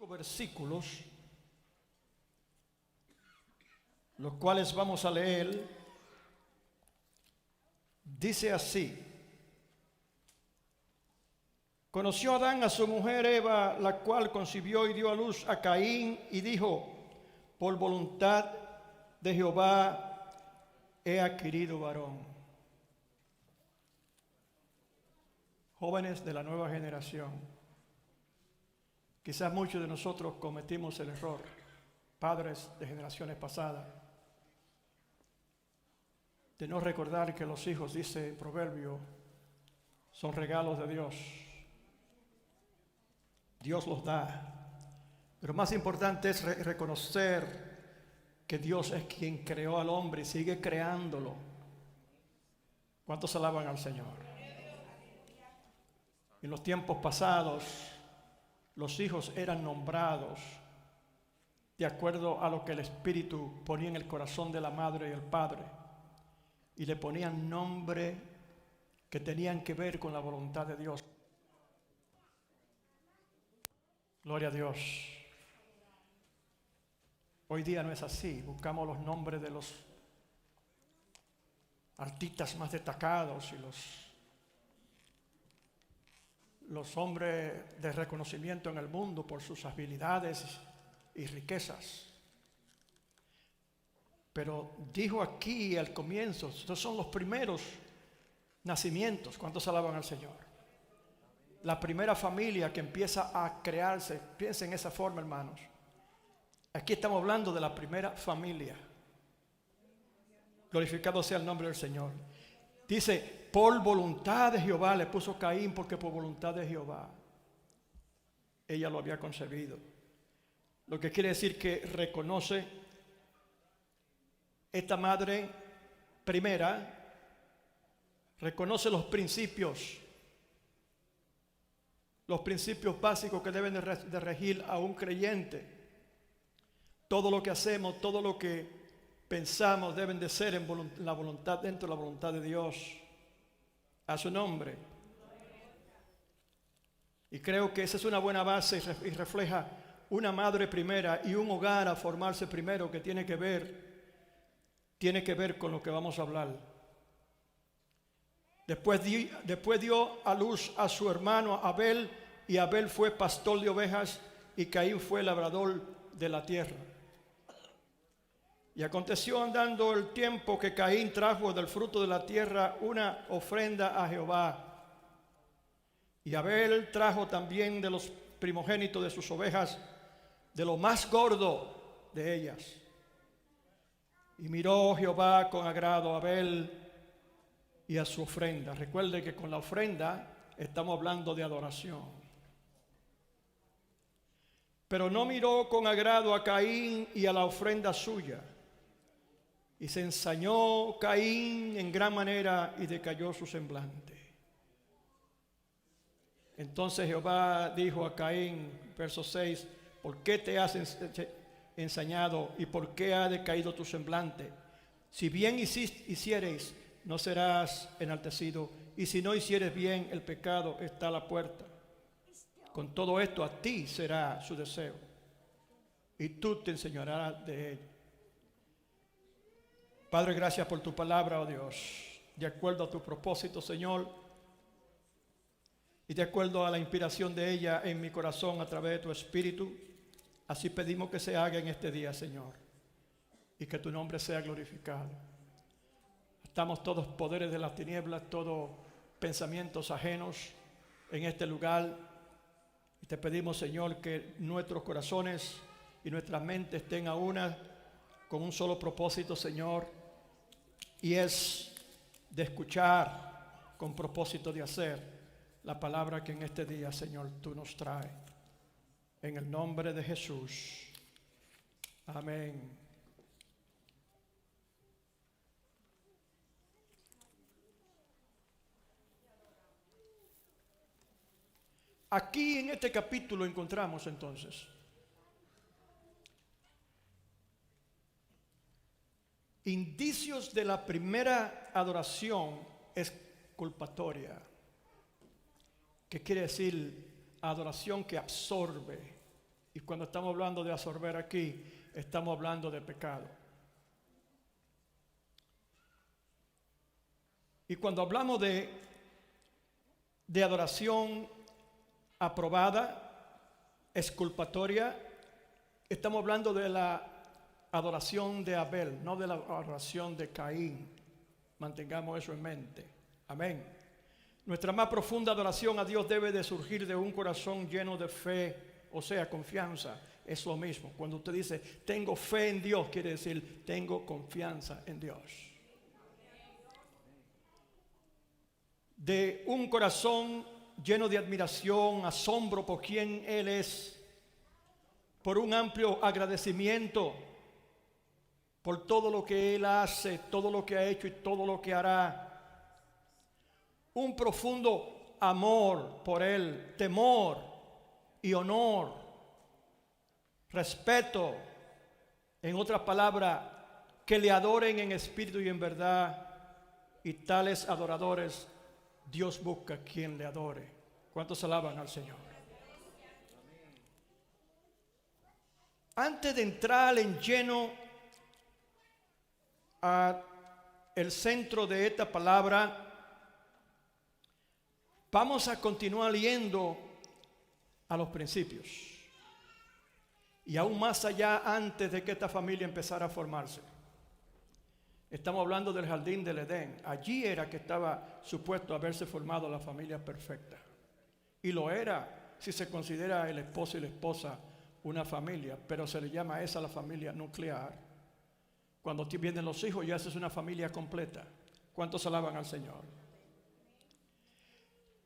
Versículos, los cuales vamos a leer. Dice así: conoció Adán a su mujer Eva, la cual concibió y dio a luz a Caín, y dijo: por voluntad de Jehová he adquirido varón. Jóvenes de la nueva generación, quizás muchos de nosotros cometimos el error, padres de generaciones pasadas, de no recordar que los hijos, dice el proverbio, son regalos de Dios. Dios los da. Pero más importante es reconocer que Dios es quien creó al hombre y sigue creándolo. ¿Cuántos alaban al Señor? En los tiempos pasados, los hijos eran nombrados de acuerdo a lo que el Espíritu ponía en el corazón de la madre y el padre, y le ponían nombre que tenían que ver con la voluntad de Dios. Gloria a Dios. Hoy día no es así. Buscamos los nombres de los artistas más destacados y los hombres de reconocimiento en el mundo por sus habilidades y riquezas. Pero dijo aquí al comienzo, estos son los primeros nacimientos. ¿Cuántos alaban al Señor? La primera familia que empieza a crearse. Piensen en esa forma, hermanos. Aquí estamos hablando de la primera familia. Glorificado sea el nombre del Señor. Dice, por voluntad de Jehová le puso Caín, porque por voluntad de Jehová ella lo había concebido. Lo que quiere decir que reconoce esta madre primera, reconoce los principios básicos que deben de regir a un creyente. Todo lo que hacemos, todo lo que pensamos deben de ser en la voluntad, dentro de la voluntad de Dios. A su nombre. Y creo que esa es una buena base y refleja una madre primera y un hogar a formarse primero, que tiene que ver con lo que vamos a hablar. Después dio a luz a su hermano Abel, y Abel fue pastor de ovejas y Caín fue labrador de la tierra. Y aconteció andando el tiempo que Caín trajo del fruto de la tierra una ofrenda a Jehová. Y Abel trajo también de los primogénitos de sus ovejas, de lo más gordo de ellas. Y miró Jehová con agrado a Abel y a su ofrenda. Recuerde que con la ofrenda estamos hablando de adoración. Pero no miró con agrado a Caín y a la ofrenda suya. Y se ensañó Caín en gran manera y decayó su semblante. Entonces Jehová dijo a Caín, verso 6, ¿por qué te has ensañado y por qué ha decaído tu semblante? Si bien hiciereis, no serás enaltecido, y si no hicieres bien, el pecado está a la puerta. Con todo esto a ti será su deseo, y tú te enseñarás de él. Padre, gracias por tu palabra, oh Dios, de acuerdo a tu propósito, Señor, y de acuerdo a la inspiración de ella en mi corazón a través de tu Espíritu. Así pedimos que se haga en este día, Señor, y que tu nombre sea glorificado. Estamos todos poderes de las tinieblas, todos pensamientos ajenos en este lugar, y te pedimos, Señor, que nuestros corazones y nuestras mentes estén a una con un solo propósito, Señor, y es de escuchar con propósito de hacer la palabra que en este día, Señor, tú nos traes. En el nombre de Jesús. Amén. Aquí en este capítulo encontramos entonces indicios de la primera adoración exculpatoria, que quiere decir adoración que absorbe, Y cuando estamos hablando de absorber aquí, estamos hablando de pecado. Y cuando hablamos de adoración aprobada, exculpatoria, estamos hablando de la adoración de Abel, no de la adoración de Caín. Mantengamos eso en mente. Amén. Nuestra más profunda adoración a Dios debe de surgir de un corazón lleno de fe, o sea, confianza. Es lo mismo. Cuando usted dice, tengo fe en Dios, quiere decir, tengo confianza en Dios. De un corazón lleno de admiración, asombro por quien Él es, por un amplio agradecimiento por todo lo que Él hace, todo lo que ha hecho y todo lo que hará. Un profundo amor por Él, temor y honor, respeto, en otras palabras, que le adoren en espíritu y en verdad, y tales adoradores Dios busca quien le adore. ¿Cuántos alaban al Señor? Antes de entrar en lleno a el centro de esta palabra, vamos a continuar leyendo a los principios. Y aún más allá, antes de que esta familia empezara a formarse. Estamos hablando del jardín del Edén. Allí era que estaba supuesto haberse formado la familia perfecta. Y lo era si se considera el esposo y la esposa una familia, pero se le llama a esa la familia nuclear. Cuando vienen los hijos ya esa es una familia completa. ¿Cuántos alaban al Señor?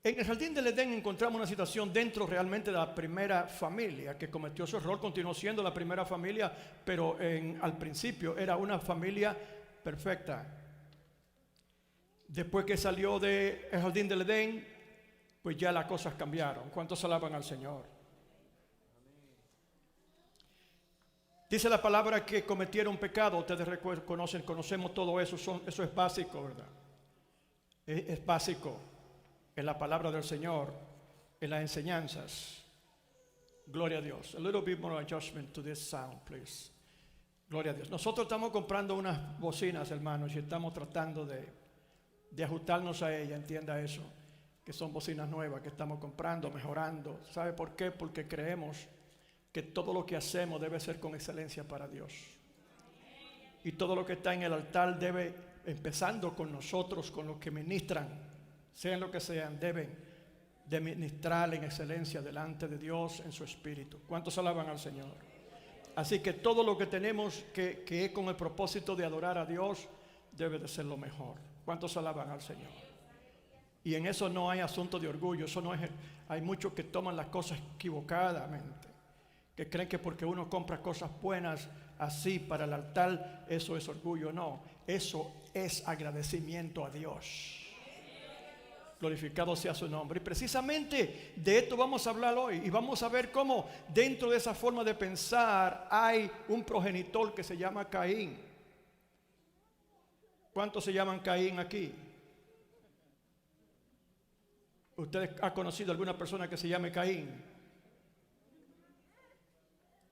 En el jardín del Edén encontramos una situación dentro realmente de la primera familia que cometió su error, continuó siendo la primera familia, pero al principio era una familia perfecta. Después que salió del jardín del Edén, pues ya las cosas cambiaron. ¿Cuántos alaban al Señor? Dice la palabra que cometieron pecado. Ustedes conocemos todo eso. Eso es básico, ¿verdad? Es básico en la palabra del Señor, en las enseñanzas. Gloria a Dios. A little bit more adjustment to this sound, please. Gloria a Dios. Nosotros estamos comprando unas bocinas, hermanos, y estamos tratando de ajustarnos a ellas. Entienda eso, que son bocinas nuevas que estamos comprando, mejorando. ¿Sabe por qué? Porque creemos que todo lo que hacemos debe ser con excelencia para Dios. Y todo lo que está en el altar debe, empezando con nosotros, con los que ministran, sean lo que sean, deben de ministrar en excelencia delante de Dios en su espíritu. ¿Cuántos alaban al Señor? Así que todo lo que tenemos que es con el propósito de adorar a Dios debe de ser lo mejor. ¿Cuántos alaban al Señor? Y en eso no hay asunto de orgullo. Eso no es. Hay muchos que toman las cosas equivocadamente, que creen que porque uno compra cosas buenas así para el altar, eso es orgullo. No, eso es agradecimiento a Dios. Glorificado sea su nombre. Y precisamente de esto vamos a hablar hoy. Y vamos a ver cómo dentro de esa forma de pensar hay un progenitor que se llama Caín. ¿Cuántos se llaman Caín aquí? ¿Usted ha conocido alguna persona que se llame Caín?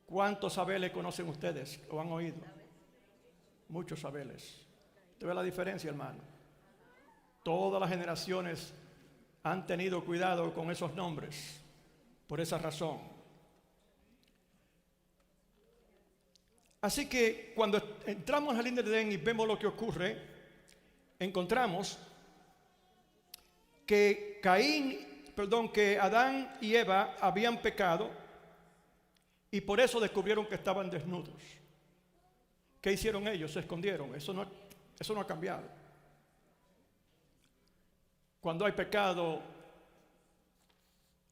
¿Cuántos Abeles conocen ustedes o han oído? Muchos Abeles. ¿Usted ve la diferencia, hermano? Todas las generaciones han tenido cuidado con esos nombres, por esa razón. Así que cuando entramos al jardín del Edén y vemos lo que ocurre, encontramos que que Adán y Eva habían pecado y por eso descubrieron que estaban desnudos. ¿Qué hicieron ellos? Se escondieron. Eso no ha cambiado. Cuando hay pecado,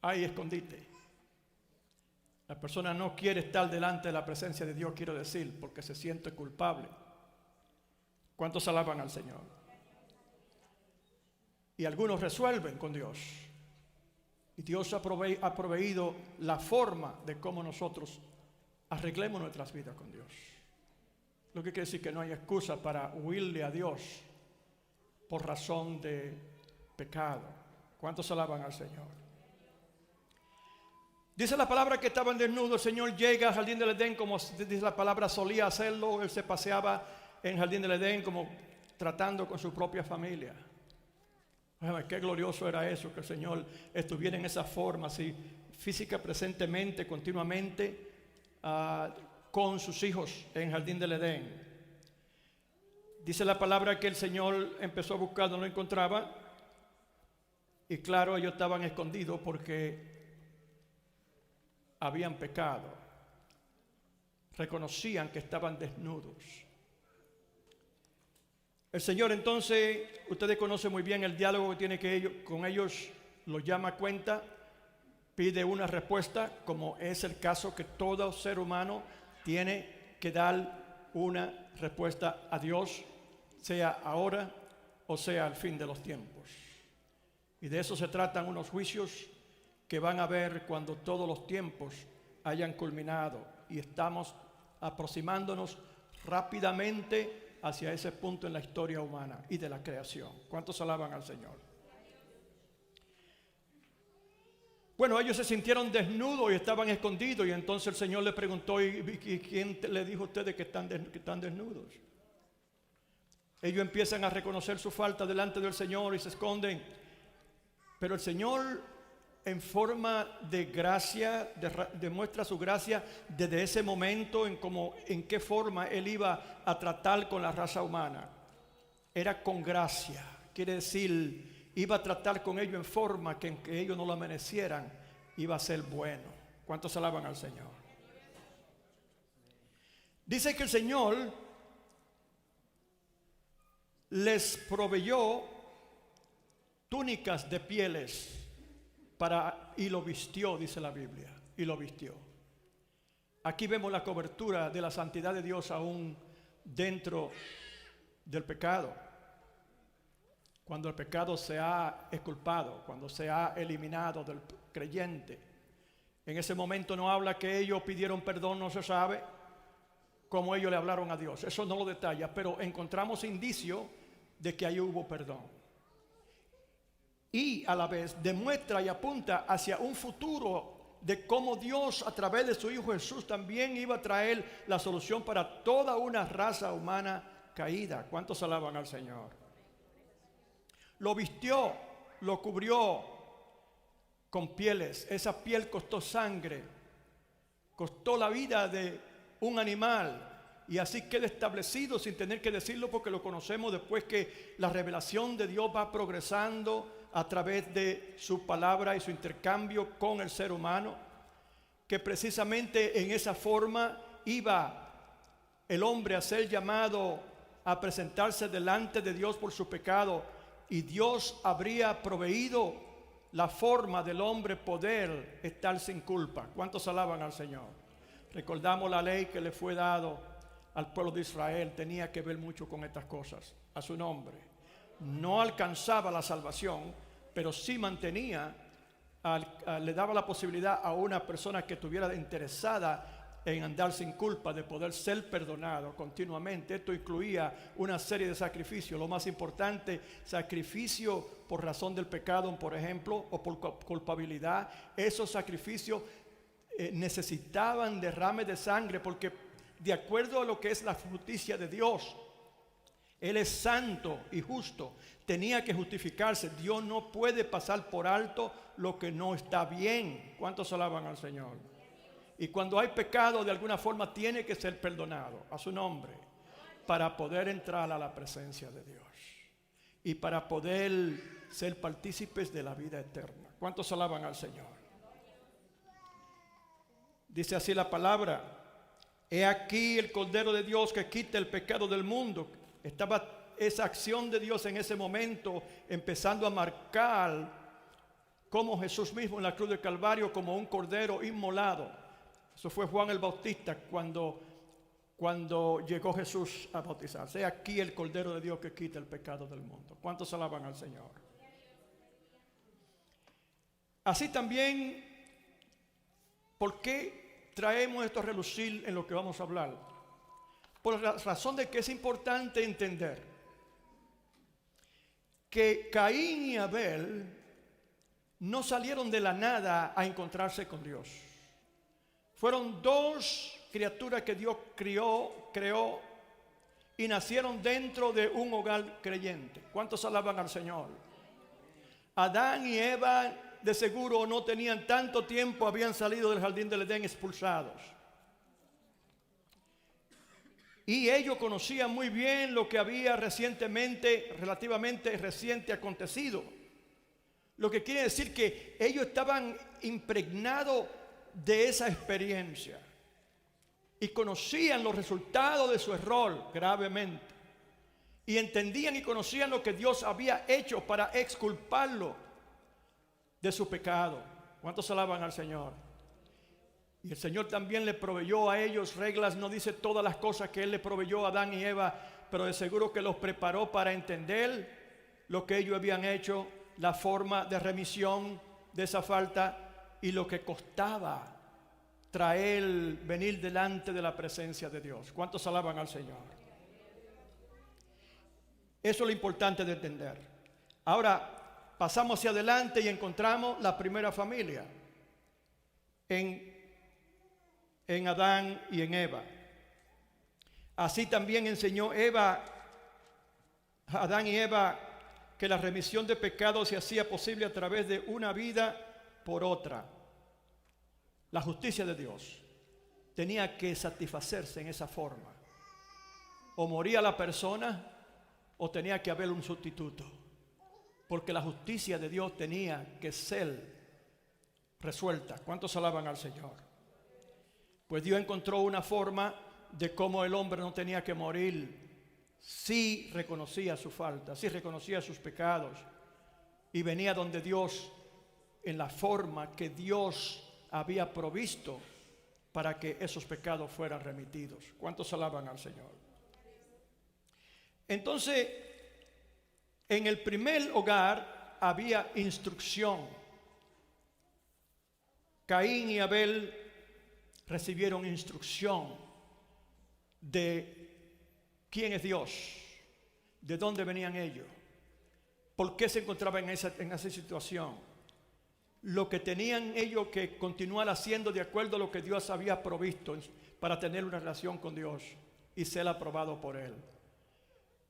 hay escondite. La persona no quiere estar delante de la presencia de Dios, quiero decir, porque se siente culpable. ¿Cuántos alaban al Señor? Y algunos resuelven con Dios. Y Dios ha proveído la forma de cómo nosotros arreglemos nuestras vidas con Dios. Lo que quiere decir que no hay excusa para huirle a Dios por razón de pecado. ¿Cuántos alaban al Señor? Dice la palabra que estaban desnudos. El Señor llega al jardín del Edén, como dice la palabra, solía hacerlo. Él se paseaba en el jardín del Edén como tratando con su propia familia. Ay, qué glorioso era eso, que el Señor estuviera en esa forma, así, física, presentemente, continuamente, con sus hijos en el jardín del Edén. Dice la palabra que el Señor empezó a buscar, no lo encontraba. Y claro, ellos estaban escondidos porque habían pecado. Reconocían que estaban desnudos. El Señor entonces, ustedes conocen muy bien el diálogo que tiene con ellos, los llama a cuenta, pide una respuesta, como es el caso que todo ser humano tiene que dar una respuesta a Dios, sea ahora o sea al fin de los tiempos. Y de eso se tratan unos juicios que van a ver cuando todos los tiempos hayan culminado y estamos aproximándonos rápidamente hacia ese punto en la historia humana y de la creación. ¿Cuántos alaban al Señor? Bueno, ellos se sintieron desnudos y estaban escondidos, y entonces el Señor le preguntó: ¿y quién le dijo a ustedes que están desnudos? Ellos empiezan a reconocer su falta delante del Señor y se esconden, pero el Señor, en forma de gracia, demuestra su gracia desde ese momento en qué forma Él iba a tratar con la raza humana. Era con gracia, quiere decir, iba a tratar con ellos en forma que en que ellos no lo merecieran, iba a ser bueno. ¿Cuántos alaban al Señor? Dice que el Señor les proveyó túnicas de pieles y lo vistió, dice la Biblia, y lo vistió. Aquí vemos la cobertura de la santidad de Dios aún dentro del pecado. Cuando el pecado se ha exculpado, cuando se ha eliminado del creyente, en ese momento no habla que ellos pidieron perdón, no se sabe cómo ellos le hablaron a Dios, eso no lo detalla, pero encontramos indicios de que ahí hubo perdón. Y a la vez demuestra y apunta hacia un futuro de cómo Dios, a través de su Hijo Jesús, también iba a traer la solución para toda una raza humana caída. ¿Cuántos alaban al Señor? Lo vistió, lo cubrió con pieles. Esa piel costó sangre, costó la vida de un animal. Y así queda establecido sin tener que decirlo, porque lo conocemos después que la revelación de Dios va progresando a través de su palabra y su intercambio con el ser humano, que precisamente en esa forma iba el hombre a ser llamado a presentarse delante de Dios por su pecado, y Dios habría proveído la forma del hombre poder estar sin culpa. ¿Cuántos alaban al Señor? Recordamos la ley que le fue dado al pueblo de Israel, tenía que ver mucho con estas cosas, a su nombre. No alcanzaba la salvación, pero sí mantenía, le daba la posibilidad a una persona que estuviera interesada en andar sin culpa de poder ser perdonado continuamente. Esto incluía una serie de sacrificios, lo más importante, sacrificio por razón del pecado, por ejemplo, o por culpabilidad. Esos sacrificios necesitaban derrame de sangre, porque de acuerdo a lo que es la justicia de Dios, Él es santo y justo, tenía que justificarse. Dios no puede pasar por alto lo que no está bien. ¿Cuántos alaban al Señor? Y cuando hay pecado, de alguna forma tiene que ser perdonado a su nombre, para poder entrar a la presencia de Dios y para poder ser partícipes de la vida eterna. ¿Cuántos alaban al Señor? Dice así la palabra: he aquí el Cordero de Dios que quita el pecado del mundo. Estaba esa acción de Dios en ese momento empezando a marcar como Jesús mismo en la cruz del Calvario, como un cordero inmolado. Eso fue Juan el Bautista cuando llegó Jesús a bautizarse. He aquí el Cordero de Dios que quita el pecado del mundo. ¿Cuántos alaban al Señor? Así también, ¿por qué traemos esto a relucir en lo que vamos a hablar? Por la razón de que es importante entender que Caín y Abel no salieron de la nada a encontrarse con Dios. Fueron dos criaturas que Dios creó y nacieron dentro de un hogar creyente. ¿Cuántos alaban al Señor? Adán y Eva de seguro no tenían tanto tiempo, habían salido del jardín del Edén expulsados. Y ellos conocían muy bien lo que había relativamente reciente acontecido. Lo que quiere decir que ellos estaban impregnados de esa experiencia y conocían los resultados de su error gravemente. Y entendían y conocían lo que Dios había hecho para exculparlo de su pecado. ¿Cuántos alaban al Señor? Y el Señor también le proveyó a ellos reglas. No dice todas las cosas que Él le proveyó a Adán y Eva, pero de seguro que los preparó para entender lo que ellos habían hecho, la forma de remisión de esa falta y lo que costaba venir delante de la presencia de Dios. ¿Cuántos alaban al Señor? Eso es lo importante de entender. Ahora pasamos hacia adelante y encontramos la primera familia en Adán y en Eva. Así también enseñó Adán y Eva, que la remisión de pecados se hacía posible a través de una vida por otra. La justicia de Dios tenía que satisfacerse en esa forma. O moría la persona o tenía que haber un sustituto, porque la justicia de Dios tenía que ser resuelta. ¿Cuántos alaban al Señor? Pues Dios encontró una forma de cómo el hombre no tenía que morir si reconocía su falta, si reconocía sus pecados y venía donde Dios en la forma que Dios había provisto para que esos pecados fueran remitidos. ¿Cuántos alaban al Señor? Entonces, en el primer hogar había instrucción. Caín y Abel recibieron instrucción de quién es Dios, de dónde venían ellos, por qué se encontraban en esa situación, lo que tenían ellos que continuar haciendo de acuerdo a lo que Dios había provisto para tener una relación con Dios y ser aprobado por Él.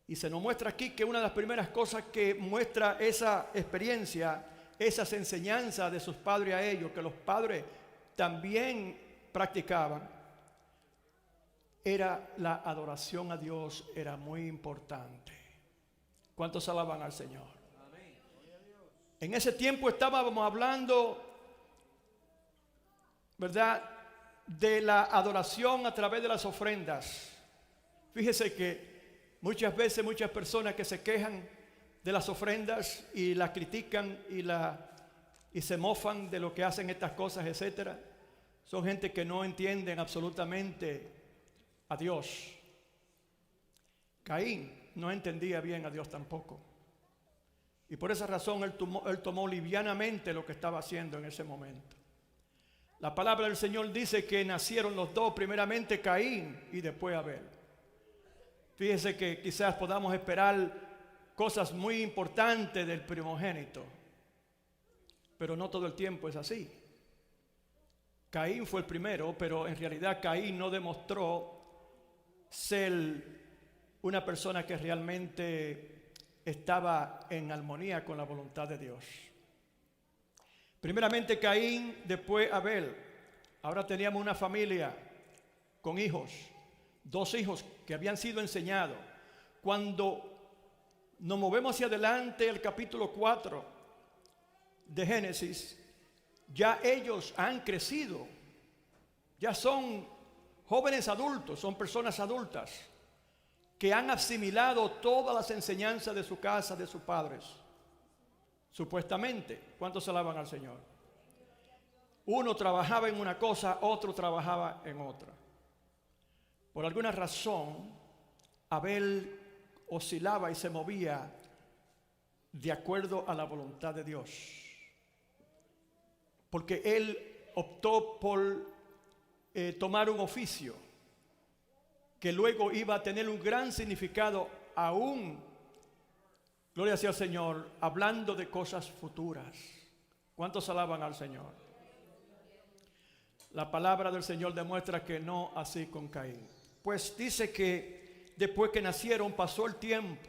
Y se nos muestra aquí que una de las primeras cosas que muestra esa experiencia, esas enseñanzas de sus padres a ellos, que los padres también practicaban, era la adoración a Dios, era muy importante. ¿Cuántos alaban al Señor? Amén. En ese tiempo estábamos hablando, ¿verdad?, de la adoración a través de las ofrendas. Fíjese que muchas veces muchas personas que se quejan de las ofrendas y las critican y se mofan de lo que hacen estas cosas, etcétera, son gente que no entienden absolutamente a Dios. Caín no entendía bien a Dios tampoco. Y por esa razón él tomó livianamente lo que estaba haciendo en ese momento. La palabra del Señor dice que nacieron los dos, primeramente Caín y después Abel. Fíjese que quizás podamos esperar cosas muy importantes del primogénito, pero no todo el tiempo es así. Caín fue el primero, pero en realidad Caín no demostró ser una persona que realmente estaba en armonía con la voluntad de Dios. Primeramente Caín, después Abel. Ahora teníamos una familia con hijos, dos hijos que habían sido enseñados. Cuando nos movemos hacia adelante, el capítulo 4 de Génesis, ya ellos han crecido, ya son jóvenes adultos, son personas adultas que han asimilado todas las enseñanzas de su casa, de sus padres, supuestamente. ¿Cuántos alaban al Señor? Uno trabajaba en una cosa, otro trabajaba en otra. Por alguna razón, Abel oscilaba y se movía de acuerdo a la voluntad de Dios, porque él optó por tomar un oficio que luego iba a tener un gran significado aún, gloria sea al Señor, hablando de cosas futuras. ¿Cuántos alaban al Señor? La palabra del Señor demuestra que no así con Caín. Pues dice que después que nacieron pasó el tiempo.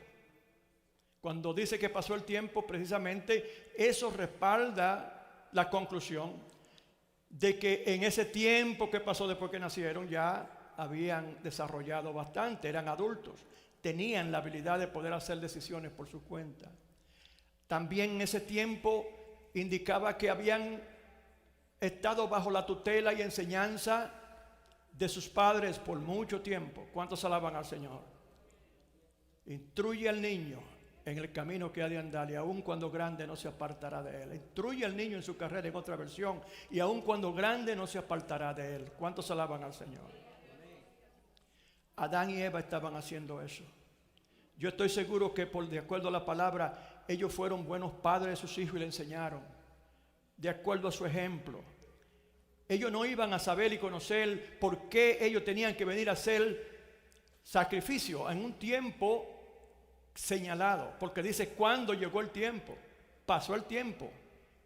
Cuando dice que pasó el tiempo, precisamente eso respalda la conclusión de que en ese tiempo que pasó después que nacieron ya habían desarrollado bastante, eran adultos, tenían la habilidad de poder hacer decisiones por su cuenta. También en ese tiempo indicaba que habían estado bajo la tutela y enseñanza de sus padres por mucho tiempo. ¿Cuántos alaban al Señor? Instruye al niño en el camino que ha de andar, y aun cuando grande no se apartará de él. Instruye al niño en su carrera, en otra versión, y aun cuando grande no se apartará de él. ¿Cuántos alaban al Señor? Adán y Eva estaban haciendo eso. Yo estoy seguro que de acuerdo a la palabra, ellos fueron buenos padres de sus hijos y le enseñaron, de acuerdo a su ejemplo. Ellos no iban a saber y conocer por qué ellos tenían que venir a hacer sacrificio en un tiempo señalado, porque dice cuando llegó el tiempo, pasó el tiempo,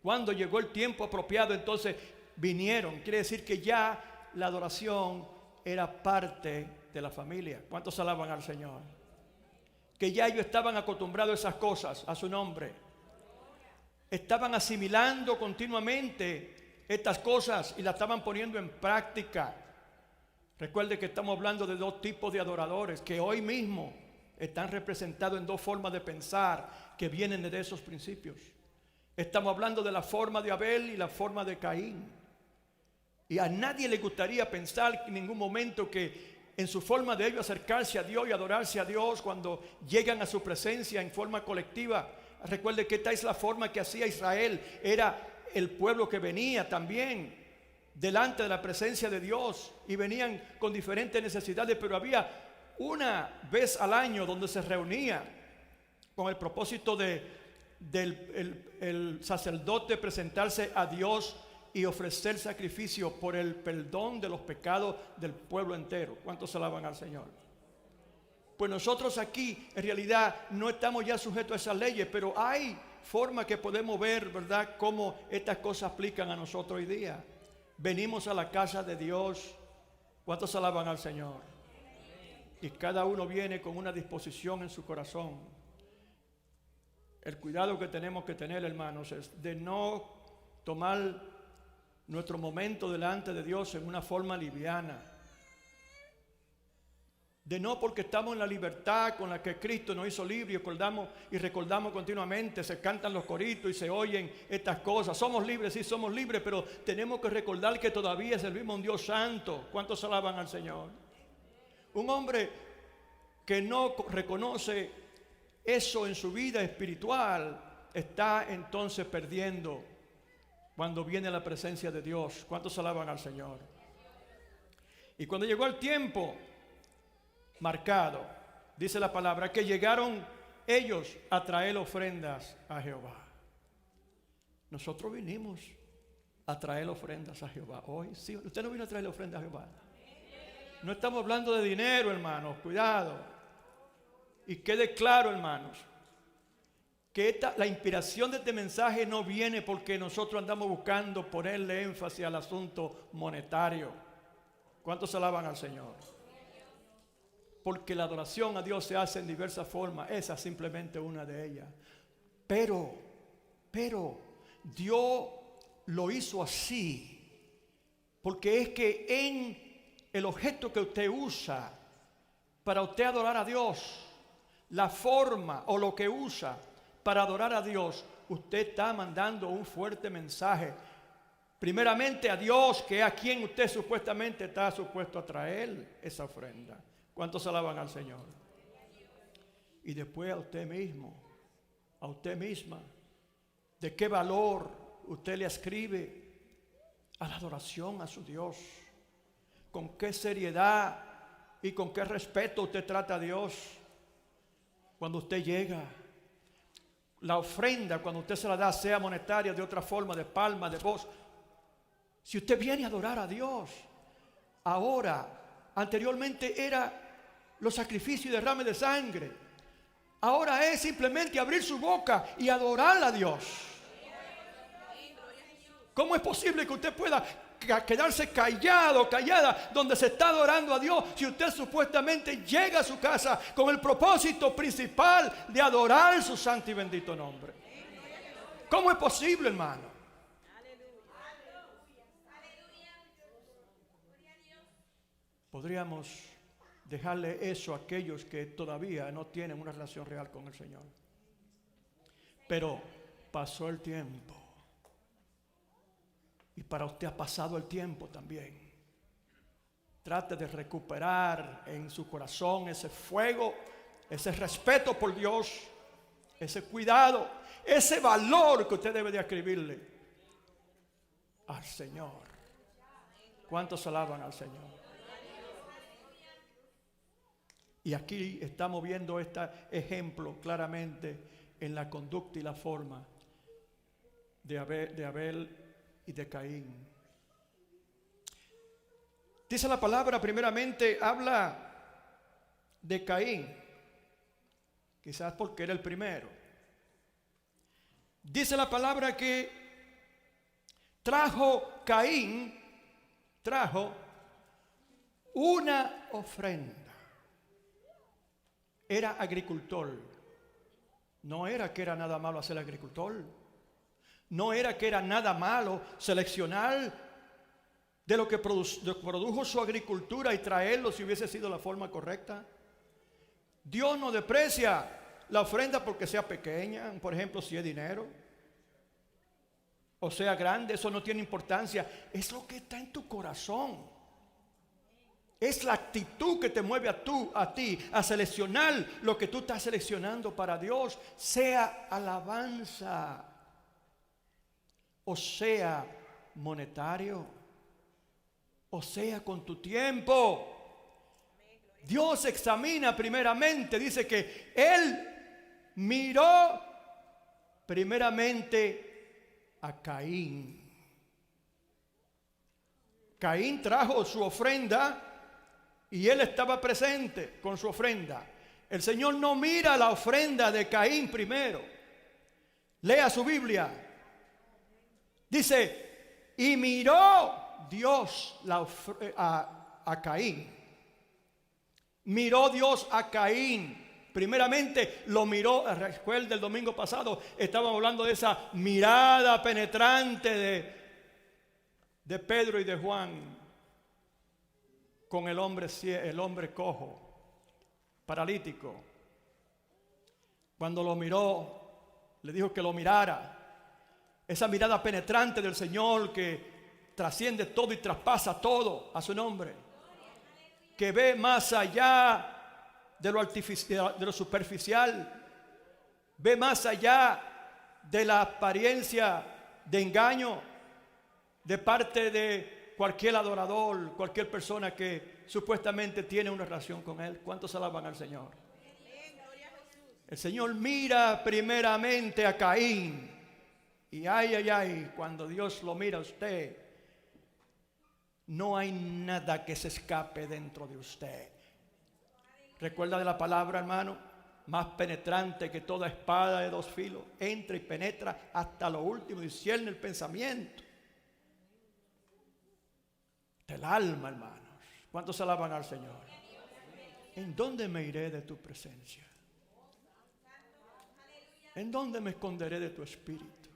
cuando llegó el tiempo apropiado, entonces vinieron. Quiere decir que ya la adoración era parte de la familia. ¿Cuántos alaban al Señor? Que ya ellos estaban acostumbrados a esas cosas, a su nombre. Estaban asimilando continuamente estas cosas y las estaban poniendo en práctica. Recuerde que estamos hablando de dos tipos de adoradores que hoy mismo están representados en dos formas de pensar que vienen de esos principios. Estamos hablando de la forma de Abel y la forma de Caín. Y a nadie le gustaría pensar en ningún momento que en su forma de ellos acercarse a Dios y adorarse a Dios, cuando llegan a su presencia en forma colectiva. Recuerde que esta es la forma que hacía Israel. Era el pueblo que venía también delante de la presencia de Dios y venían con diferentes necesidades, pero había una vez al año donde se reunía con el propósito del sacerdote presentarse a Dios y ofrecer sacrificio por el perdón de los pecados del pueblo entero. ¿Cuántos alaban al Señor? Pues nosotros aquí en realidad no estamos ya sujetos a esas leyes, pero hay forma que podemos ver, ¿verdad?, cómo estas cosas aplican a nosotros hoy día. Venimos a la casa de Dios. ¿Cuántos alaban al Señor? Y cada uno viene con una disposición en su corazón. El cuidado que tenemos que tener, hermanos, es de no tomar nuestro momento delante de Dios en una forma liviana. De no, porque estamos en la libertad con la que Cristo nos hizo libres, y recordamos continuamente, se cantan los coritos y se oyen estas cosas. Somos libres, sí somos libres, pero tenemos que recordar que todavía servimos a un Dios santo. ¿Cuántos alaban al Señor? Un hombre que no reconoce eso en su vida espiritual está entonces perdiendo cuando viene la presencia de Dios. ¿Cuántos alaban al Señor? Y cuando llegó el tiempo marcado, dice la palabra, que llegaron ellos a traer ofrendas a Jehová. Nosotros vinimos a traer ofrendas a Jehová hoy. Sí, usted no vino a traer ofrendas a Jehová. No estamos hablando de dinero, hermanos, cuidado. Y quede claro, hermanos, que la inspiración de este mensaje no viene porque nosotros andamos buscando ponerle énfasis al asunto monetario. ¿Cuántos alaban al Señor? Porque la adoración a Dios se hace en diversas formas. Esa es simplemente una de ellas. Pero Dios lo hizo así, porque es que en el objeto que usted usa para usted adorar a Dios, la forma o lo que usa para adorar a Dios, usted está mandando un fuerte mensaje. Primeramente a Dios, que es a quien usted supuestamente está supuesto a traer esa ofrenda. ¿Cuántos alaban al Señor? Y después a usted mismo, a usted misma, ¿de qué valor usted le ascribe a la adoración a su Dios? ¿Con qué seriedad y con qué respeto usted trata a Dios cuando usted llega? La ofrenda, cuando usted se la da, sea monetaria, de otra forma, de palma, de voz. Si usted viene a adorar a Dios, ahora, anteriormente era los sacrificios y derrame de sangre. Ahora es simplemente abrir su boca y adorar a Dios. ¿Cómo es posible que usted pueda quedarse callado, callada, donde se está adorando a Dios, si usted supuestamente llega a su casa con el propósito principal de adorar su santo y bendito nombre? ¿Cómo es posible, hermano? Podríamos dejarle eso a aquellos que todavía no tienen una relación real con el Señor. Pero pasó el tiempo. Y para usted ha pasado el tiempo también. Trate de recuperar en su corazón ese fuego, ese respeto por Dios, ese cuidado, ese valor que usted debe de atribuirle al Señor. ¿Cuántos alaban al Señor? Y aquí estamos viendo este ejemplo claramente en la conducta y la forma de Abel y de Caín. Dice la palabra, primeramente habla de Caín, quizás porque era el primero. Dice la palabra que Caín trajo una ofrenda. Era agricultor. No era que era nada malo ser agricultor. No era que era nada malo seleccionar de lo que produjo su agricultura y traerlo si hubiese sido la forma correcta. Dios no desprecia la ofrenda porque sea pequeña, por ejemplo, si es dinero o sea grande, eso no tiene importancia. Es lo que está en tu corazón. Es la actitud que te mueve a ti a seleccionar lo que tú estás seleccionando para Dios, sea alabanza o sea monetario, o sea con tu tiempo. Dios examina primeramente, dice que Él miró primeramente a Caín. Caín trajo su ofrenda y él estaba presente con su ofrenda. El Señor no mira la ofrenda de Caín primero. Lea su Biblia. Dice, y miró Dios a Caín. Miró Dios a Caín. Primeramente lo miró. Recuerda el domingo pasado estábamos hablando de esa mirada penetrante de Pedro y de Juan con el hombre cojo, paralítico. Cuando lo miró, le dijo que lo mirara. Esa mirada penetrante del Señor que trasciende todo y traspasa todo a su nombre, que ve más allá de lo artificial, de lo superficial, ve más allá de la apariencia de engaño de parte de cualquier adorador, cualquier persona que supuestamente tiene una relación con Él. ¿Cuántos alaban al Señor? El Señor mira primeramente a Caín. Y ay, cuando Dios lo mira a usted, no hay nada que se escape dentro de usted. Recuerda de la palabra, hermano, más penetrante que toda espada de dos filos, entra y penetra hasta lo último, discierne el pensamiento del alma, hermanos. ¿Cuántos alaban al Señor? ¿En dónde me iré de tu presencia? ¿En dónde me esconderé de tu espíritu?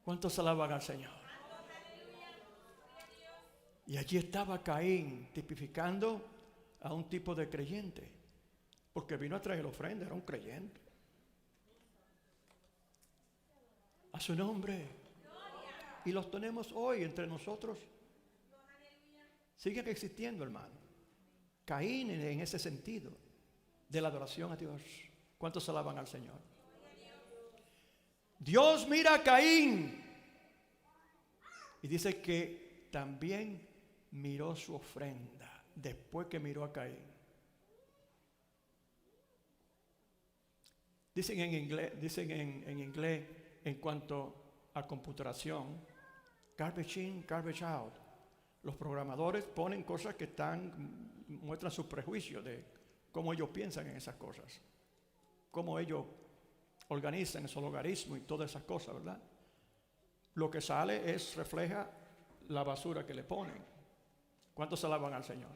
¿Cuántos alaban al Señor? Y allí estaba Caín tipificando a un tipo de creyente, porque vino a traer ofrenda, era un creyente. A su nombre. Y los tenemos hoy entre nosotros. Siguen existiendo, hermano. Caín en ese sentido de la adoración a Dios. ¿Cuántos alaban al Señor? Dios mira a Caín y dice que también miró su ofrenda después que miró a Caín. Dicen en inglés en cuanto a computación, garbage in, garbage out. Los programadores ponen cosas que muestran su prejuicio de cómo ellos piensan en esas cosas, cómo ellos organizan su logaritmo y todas esas cosas, ¿verdad? lo que sale refleja la basura que le ponen. ¿Cuántos alaban al Señor?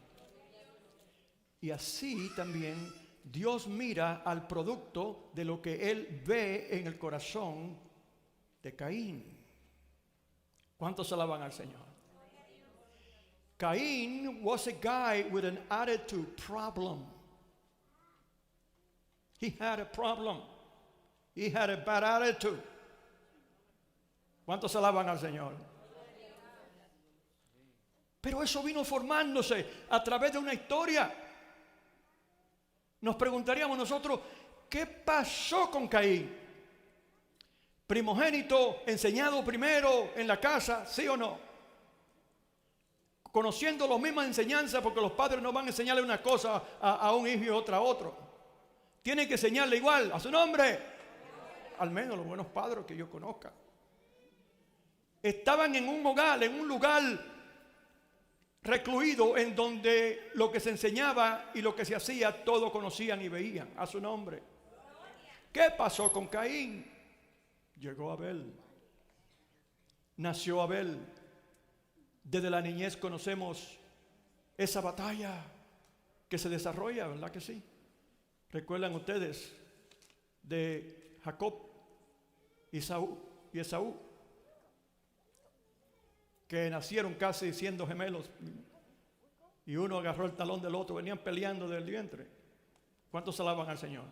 Y así también Dios mira al producto de lo que Él ve en el corazón de Caín. ¿Cuántos alaban al Señor? Cain was a guy with an attitude problem. He had a problem. He had a bad attitude. ¿Cuántos alaban al Señor? Pero eso vino formándose a través de una historia. Nos preguntaríamos nosotros, ¿qué pasó con Caín? Primogénito, enseñado primero en la casa, ¿sí o no? Conociendo las mismas enseñanzas, porque los padres no van a enseñarle una cosa a un hijo y otra a otro. Tienen que enseñarle igual, a su nombre. Al menos los buenos padres que yo conozca. Estaban en un hogar, en un lugar recluido, en donde lo que se enseñaba y lo que se hacía, todos conocían y veían, a su nombre. ¿Qué pasó con Caín? Llegó Abel. Nació Abel. Desde la niñez conocemos esa batalla que se desarrolla, ¿verdad que sí? ¿Recuerdan ustedes de Jacob y Esaú? Que nacieron casi siendo gemelos y uno agarró el talón del otro, venían peleando del vientre. ¿Cuántos alaban al Señor?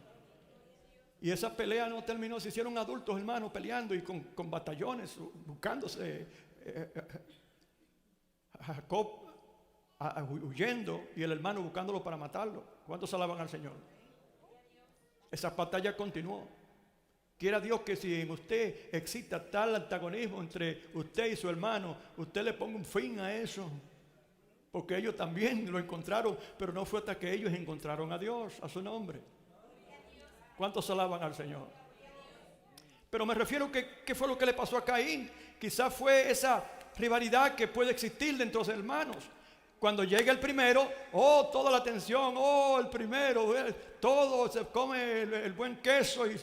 Y esa pelea no terminó, se hicieron adultos, hermanos, peleando y con batallones, buscándose. Jacob huyendo y el hermano buscándolo para matarlo. ¿Cuántos alaban al Señor? Esa batalla continuó. Quiera Dios que si en usted exista tal antagonismo entre usted y su hermano, usted le ponga un fin a eso. Porque ellos también lo encontraron, pero no fue hasta que ellos encontraron a Dios, a su nombre. ¿Cuántos alaban al Señor? Pero me refiero que ¿qué fue lo que le pasó a Caín? Quizás fue esa rivalidad que puede existir dentro de los hermanos. Cuando llega el primero, toda la atención, el primero, todo, se come el buen queso y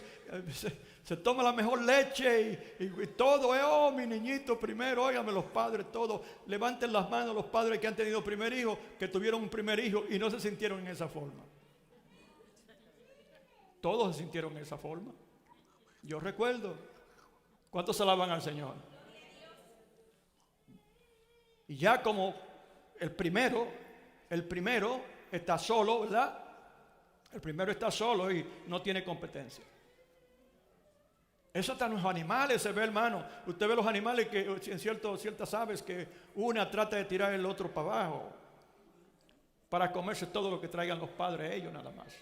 se toma la mejor leche y todo, mi niñito primero, óigame los padres, todos, levanten las manos los padres que han tenido primer hijo, que tuvieron un primer hijo y no se sintieron en esa forma. Todos se sintieron en esa forma. Yo recuerdo. ¿Cuántos alaban al Señor? Y ya como el primero está solo, ¿verdad? El primero está solo y no tiene competencia. Eso hasta en los animales se ve, hermano. Usted ve los animales que en ciertas aves que una trata de tirar el otro para abajo para comerse todo lo que traigan los padres ellos nada más.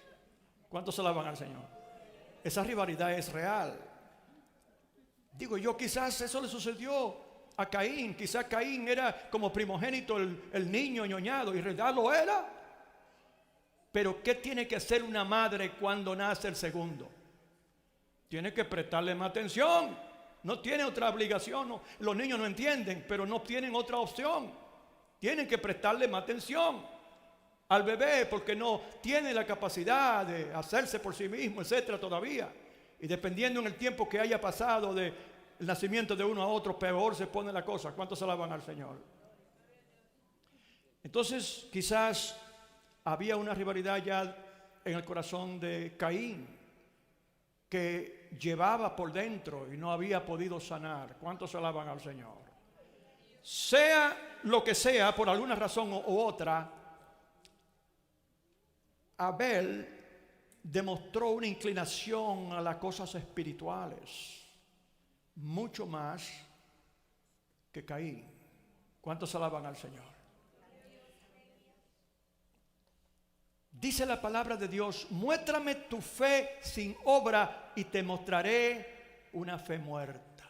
¿Cuántos alaban al Señor? Esa rivalidad es real. Digo yo, quizás eso le sucedió a Caín. Quizás Caín era como primogénito el niño ñoñado, y en realidad lo era. Pero ¿qué tiene que hacer una madre cuando nace el segundo? Tiene que prestarle más atención. No tiene otra obligación. No. Los niños no entienden, pero no tienen otra opción. Tienen que prestarle más atención al bebé, porque no tiene la capacidad de hacerse por sí mismo, etcétera, todavía. Y dependiendo en el tiempo que haya pasado del nacimiento de uno a otro, peor se pone la cosa. ¿Cuántos alaban al Señor? Entonces, quizás había una rivalidad ya en el corazón de Caín que llevaba por dentro y no había podido sanar. ¿Cuántos alaban al Señor? Sea lo que sea, por alguna razón u otra, Abel demostró una inclinación a las cosas espirituales mucho más que Caín. ¿Cuántos alaban al Señor? Dice la palabra de Dios: muéstrame tu fe sin obra y te mostraré una fe muerta.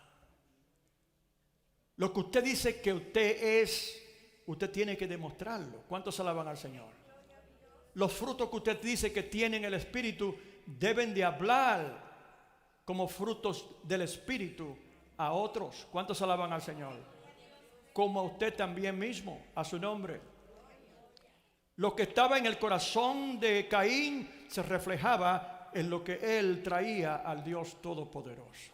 Lo que usted dice que usted es, usted tiene que demostrarlo. ¿Cuántos alaban al Señor? Los frutos que usted dice que tiene en el Espíritu deben de hablar como frutos del Espíritu a otros. ¿Cuántos alaban al Señor? Como a usted también mismo, a su nombre. Lo que estaba en el corazón de Caín se reflejaba en lo que él traía al Dios Todopoderoso.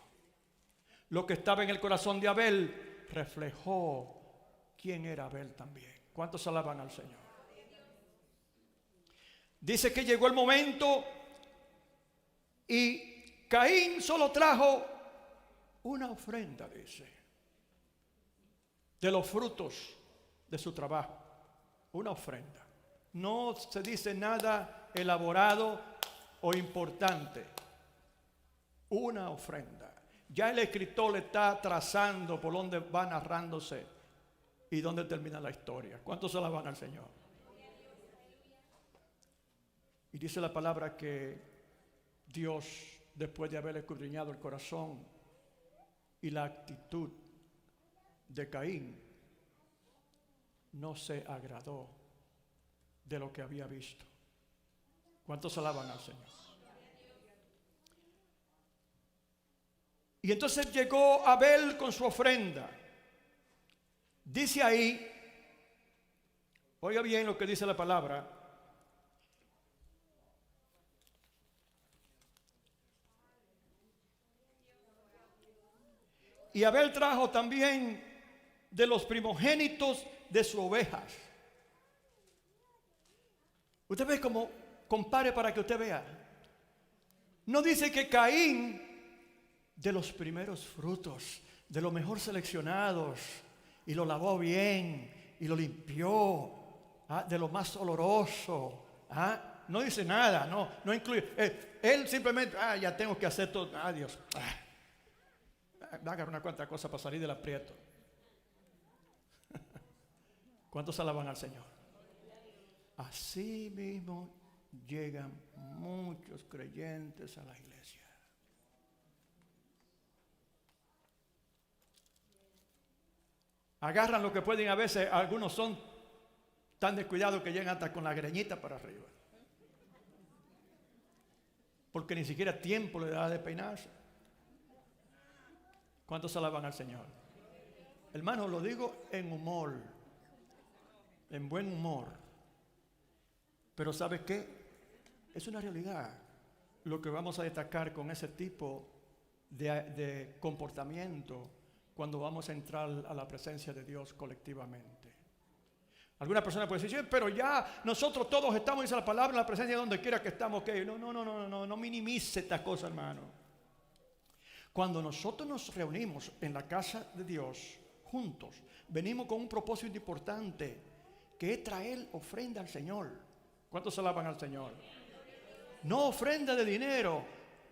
lo que estaba en el corazón de Abel reflejó quién era Abel también. ¿Cuántos alaban al Señor? Dice que llegó el momento y Caín solo trajo una ofrenda, dice, de los frutos de su trabajo. Una ofrenda. No se dice nada elaborado o importante. Una ofrenda. Ya el escritor le está trazando por donde va narrándose y dónde termina la historia. ¿Cuántos alaban al Señor? Y dice la palabra que Dios, después de haber escudriñado el corazón y la actitud de Caín, no se agradó de lo que había visto. ¿Cuántos alaban al Señor? Y entonces llegó Abel con su ofrenda. Dice ahí, oiga bien lo que dice la palabra. Y Abel trajo también de los primogénitos de sus ovejas. Usted ve cómo compare para que usted vea. No dice que Caín de los primeros frutos, de los mejor seleccionados, y lo lavó bien, y lo limpió, de lo más oloroso. No dice nada, no incluye. Él simplemente, ya tengo que hacer todo. Dios. Hagan una cuanta cosa para salir del aprieto. ¿Cuántos alaban al Señor? Así mismo llegan muchos creyentes a la iglesia. Agarran lo que pueden, a veces algunos son tan descuidados que llegan hasta con la greñita para arriba. Porque ni siquiera tiempo le da de peinarse. ¿Cuántos alaban al Señor? Hermano, lo digo en humor, en buen humor. Pero ¿sabe qué? Es una realidad lo que vamos a destacar con ese tipo de comportamiento cuando vamos a entrar a la presencia de Dios colectivamente. Alguna persona puede decir, sí, pero ya nosotros todos estamos, dice la palabra, en la presencia de donde quiera que estamos. Okay. No minimice esta cosa, hermano. Cuando nosotros nos reunimos en la casa de Dios juntos, venimos con un propósito importante, que es traer ofrenda al Señor. ¿Cuántos alaban al Señor? No ofrenda de dinero,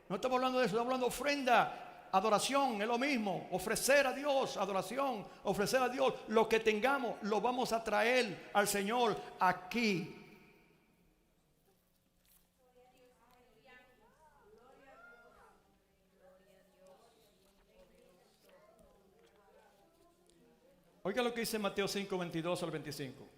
no estamos hablando de eso, estamos hablando de ofrenda, adoración, es lo mismo, ofrecer a Dios, adoración, ofrecer a Dios, lo que tengamos lo vamos a traer al Señor aquí. Oiga lo que dice Mateo 5, 22 al 25.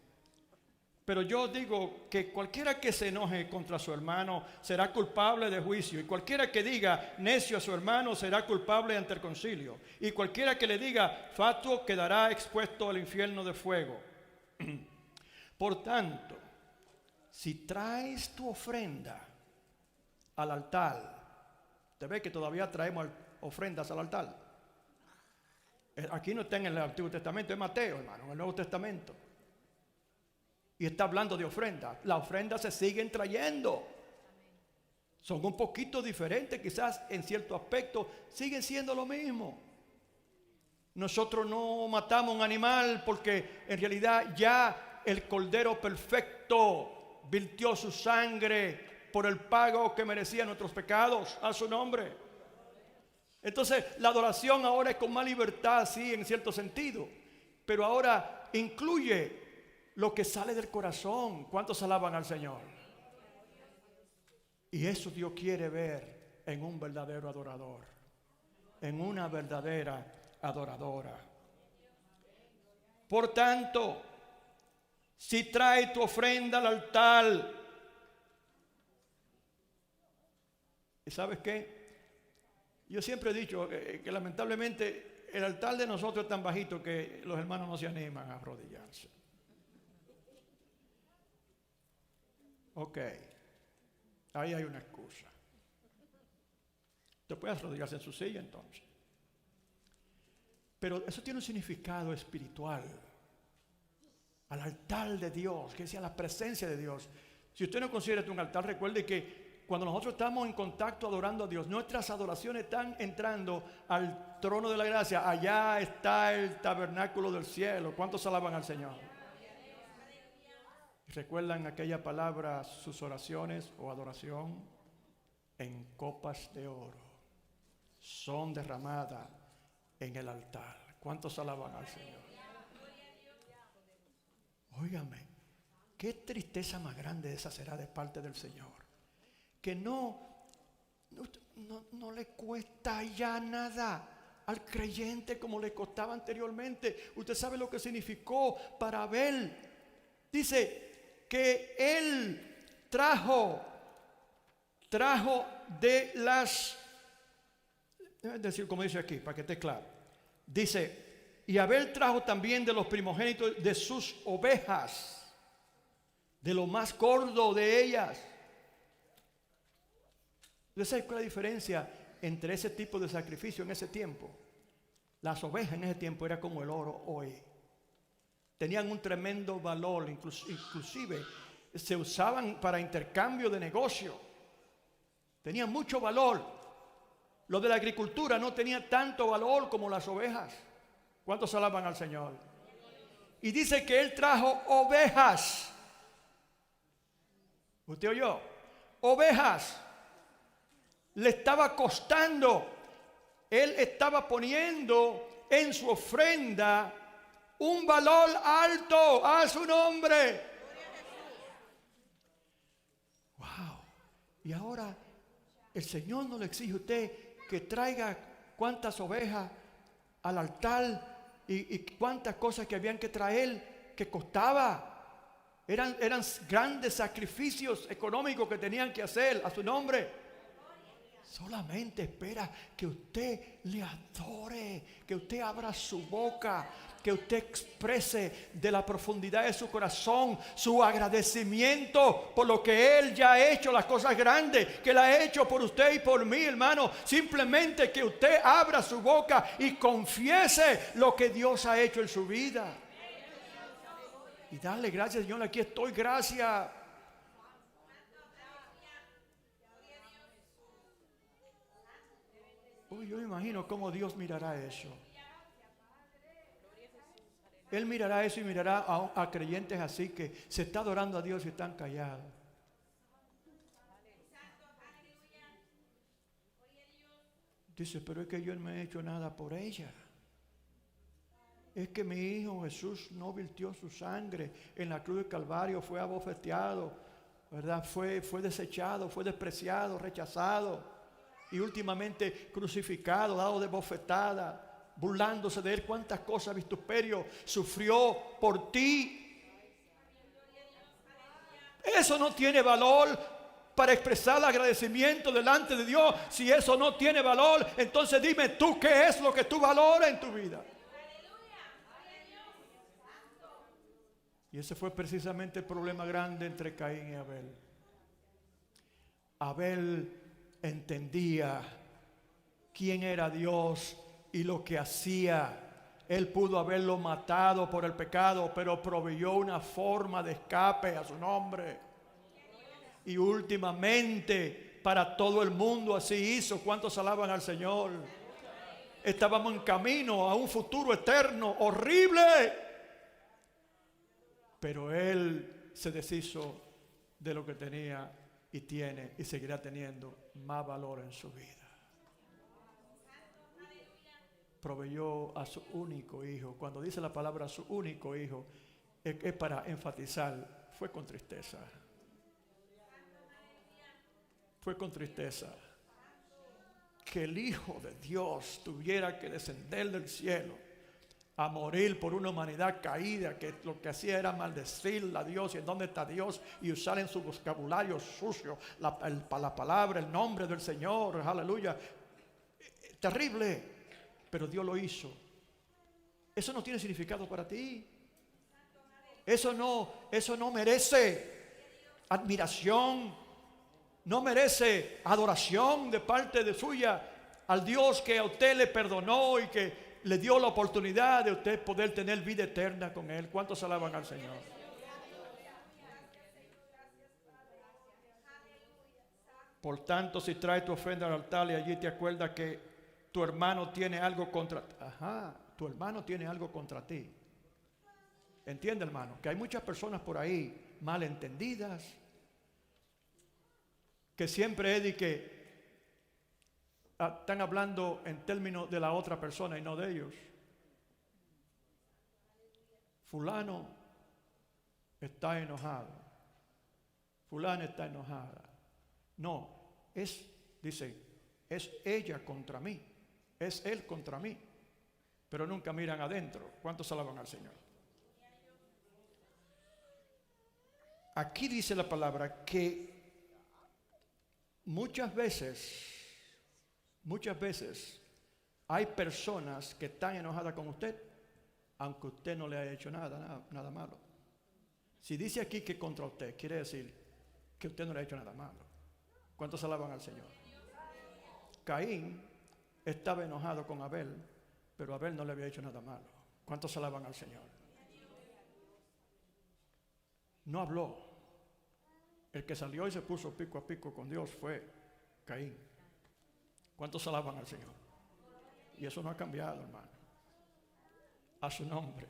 Pero yo digo que cualquiera que se enoje contra su hermano será culpable de juicio, y cualquiera que diga necio a su hermano será culpable ante el concilio, y cualquiera que le diga fatuo quedará expuesto al infierno de fuego. Por tanto, si traes tu ofrenda al altar, te ve que todavía traemos ofrendas al altar. Aquí no está en el Antiguo Testamento, es Mateo, hermano, en el Nuevo Testamento. Y está hablando de ofrendas. Las ofrendas se siguen trayendo. Son un poquito diferentes, quizás en cierto aspecto siguen siendo lo mismo. Nosotros no matamos un animal porque en realidad ya el Cordero perfecto virtió su sangre por el pago que merecían nuestros pecados a su nombre. Entonces la adoración ahora es con más libertad, sí, en cierto sentido, pero ahora incluye lo que sale del corazón. ¿Cuántos alaban al Señor? Y eso Dios quiere ver en un verdadero adorador, en una verdadera adoradora. Por tanto, si trae tu ofrenda al altar, ¿y sabes qué? Yo siempre he dicho que lamentablemente el altar de nosotros es tan bajito que los hermanos no se animan a arrodillarse. Ok, ahí hay una excusa. Usted puede arrodillarse en su silla entonces. Pero eso tiene un significado espiritual. Al altar de Dios, que es a la presencia de Dios. Si usted no considera esto un altar, recuerde que cuando nosotros estamos en contacto adorando a Dios, nuestras adoraciones están entrando al trono de la gracia. Allá está el tabernáculo del cielo. ¿Cuántos alaban al Señor? ¿Recuerdan aquella palabra, sus oraciones o adoración? En copas de oro son derramadas en el altar. ¿Cuántos alaban al Señor? Óigame, qué tristeza más grande esa será de parte del Señor. Que no le cuesta ya nada al creyente como le costaba anteriormente. Usted sabe lo que significó para Abel. Dice que él trajo de las, es decir, como dice aquí, para que esté claro. Dice, y Abel trajo también de los primogénitos de sus ovejas, de lo más gordo de ellas. ¿Usted sabe cuál es la diferencia entre ese tipo de sacrificio en ese tiempo? Las ovejas en ese tiempo era como el oro hoy. Tenían un tremendo valor, inclusive se usaban para intercambio de negocio. Tenían mucho valor. Lo de la agricultura no tenía tanto valor como las ovejas. ¿Cuántos alaban al Señor? Y dice que él trajo ovejas. ¿Usted oyó? Ovejas. Le estaba costando. Él estaba poniendo en su ofrenda un valor alto a su nombre. Wow. Y ahora el Señor no le exige a usted que traiga cuántas ovejas al altar y cuántas cosas que habían que traer que costaba. Eran grandes sacrificios económicos que tenían que hacer a su nombre. Solamente espera que usted le adore, que usted abra su boca, que usted exprese de la profundidad de su corazón su agradecimiento por lo que Él ya ha hecho, las cosas grandes que Él ha hecho por usted y por mí, hermano. Simplemente que usted abra su boca y confiese lo que Dios ha hecho en su vida. Y darle gracias, Señor, aquí estoy, gracias. Uy, yo me imagino cómo Dios mirará eso. Él mirará eso y mirará a creyentes así que se está adorando a Dios y están callados. Dice, pero es que yo no he hecho nada por ella. Es que mi hijo Jesús no virtió su sangre en la cruz del Calvario, fue abofeteado, ¿verdad? Fue desechado, fue despreciado, rechazado y últimamente crucificado, dado de bofetada. Burlándose de él, cuántas cosas vituperio sufrió por ti. Eso no tiene valor para expresar el agradecimiento delante de Dios. Si eso no tiene valor, entonces dime tú qué es lo que tú valoras en tu vida. Y ese fue precisamente el problema grande entre Caín y Abel. Abel entendía quién era Dios y lo que hacía. Él pudo haberlo matado por el pecado, pero proveyó una forma de escape a su nombre. Y últimamente para todo el mundo así hizo. ¿Cuántos alaban al Señor? Estábamos en camino a un futuro eterno horrible, pero Él se deshizo de lo que tenía y tiene y seguirá teniendo más valor en su vida. Proveyó a su único hijo. Cuando dice la palabra su único hijo, es para enfatizar, fue con tristeza. Fue con tristeza que el Hijo de Dios tuviera que descender del cielo a morir por una humanidad caída, que lo que hacía era maldecirle a Dios y en dónde está Dios, y usar en su vocabulario sucio la palabra, el nombre del Señor, aleluya. Terrible. Pero Dios lo hizo. Eso no tiene significado para ti. Eso no merece admiración. No merece adoración de parte de suya al Dios que a usted le perdonó y que le dio la oportunidad de usted poder tener vida eterna con Él. ¿Cuántos alaban al Señor? Por tanto, si traes tu ofrenda al altar y allí te acuerdas que tu hermano tiene algo contra ti. Tu hermano tiene algo contra ti. Entiende, hermano, que hay muchas personas por ahí malentendidas, que siempre es de que están hablando en términos de la otra persona y no de ellos. Fulano está enojado. Fulana está enojada. No, dice, es ella contra mí. Es él contra mí. Pero nunca miran adentro. ¿Cuántos alaban al Señor? Aquí dice la palabra que muchas veces hay personas que están enojadas con usted, aunque usted no le haya hecho nada malo. Si dice aquí que contra usted, quiere decir que usted no le ha hecho nada malo. ¿Cuántos alaban al Señor? Caín estaba enojado con Abel, pero Abel no le había hecho nada malo. ¿Cuántos alaban al Señor? No habló. El que salió y se puso pico a pico con Dios fue Caín. ¿Cuántos alaban al Señor? Y eso no ha cambiado, hermano. A su nombre.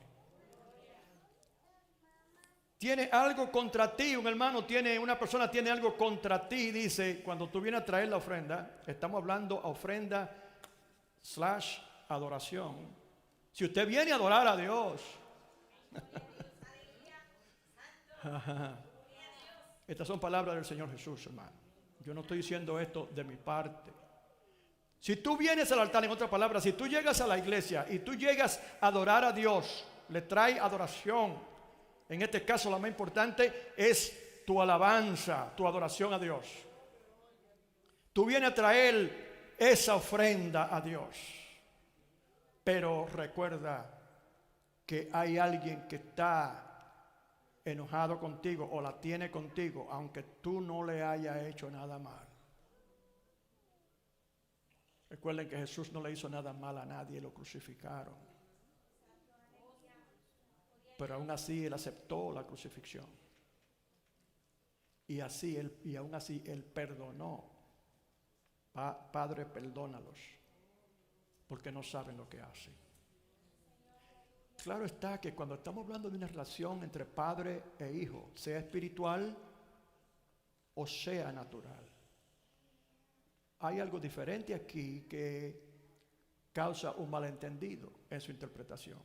Tiene algo contra ti, una persona tiene algo contra ti, dice, cuando tú vienes a traer la ofrenda, estamos hablando ofrenda / adoración. Si usted viene a adorar a Dios, estas son palabras del Señor Jesús, hermano. Yo no estoy diciendo esto de mi parte. Si tú vienes al altar, en otras palabras, si tú llegas a la iglesia y tú llegas a adorar a Dios, le trae adoración. En este caso, lo más importante es tu alabanza, tu adoración a Dios. Tú vienes a traer esa ofrenda a Dios. Pero recuerda que hay alguien que está enojado contigo o la tiene contigo, aunque tú no le hayas hecho nada mal. Recuerden que Jesús no le hizo nada mal a nadie, lo crucificaron. Pero aún así Él aceptó la crucifixión. Y aún así Él perdonó. Padre, perdónalos, porque no saben lo que hacen. Claro está que cuando estamos hablando de una relación entre padre e hijo, sea espiritual o sea natural, hay algo diferente aquí que causa un malentendido en su interpretación,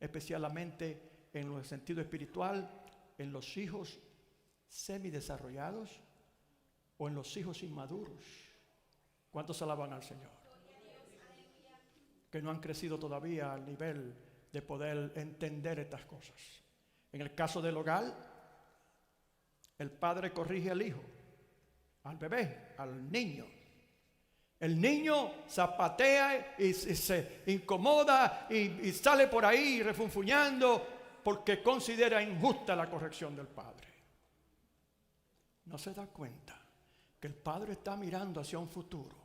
especialmente en el sentido espiritual, en los hijos semidesarrollados o en los hijos inmaduros. ¿Cuántos alaban al Señor? Que no han crecido todavía al nivel de poder entender estas cosas. En el caso del hogar, el padre corrige al hijo, al bebé, al niño. El niño zapatea y se incomoda y sale por ahí refunfuñando porque considera injusta la corrección del padre. No se da cuenta que el padre está mirando hacia un futuro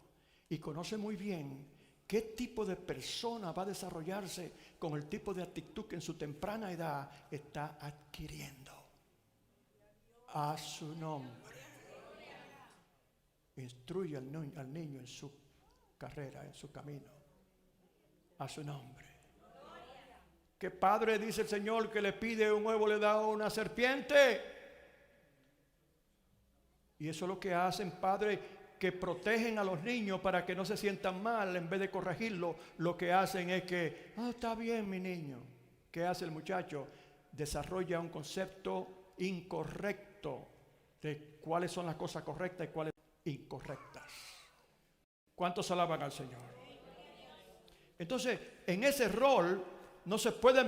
y conoce muy bien qué tipo de persona va a desarrollarse con el tipo de actitud que en su temprana edad está adquiriendo. A su nombre. Instruye al niño en su carrera, en su camino. A su nombre. ¿Qué padre, dice el Señor, que le pide un huevo le da una serpiente? Y eso es lo que hacen padres que protegen a los niños para que no se sientan mal. En vez de corregirlo, lo que hacen es que, está bien mi niño. ¿Qué hace el muchacho? Desarrolla un concepto incorrecto de cuáles son las cosas correctas y cuáles incorrectas. ¿Cuántos alaban al Señor? Entonces, en ese rol no se puede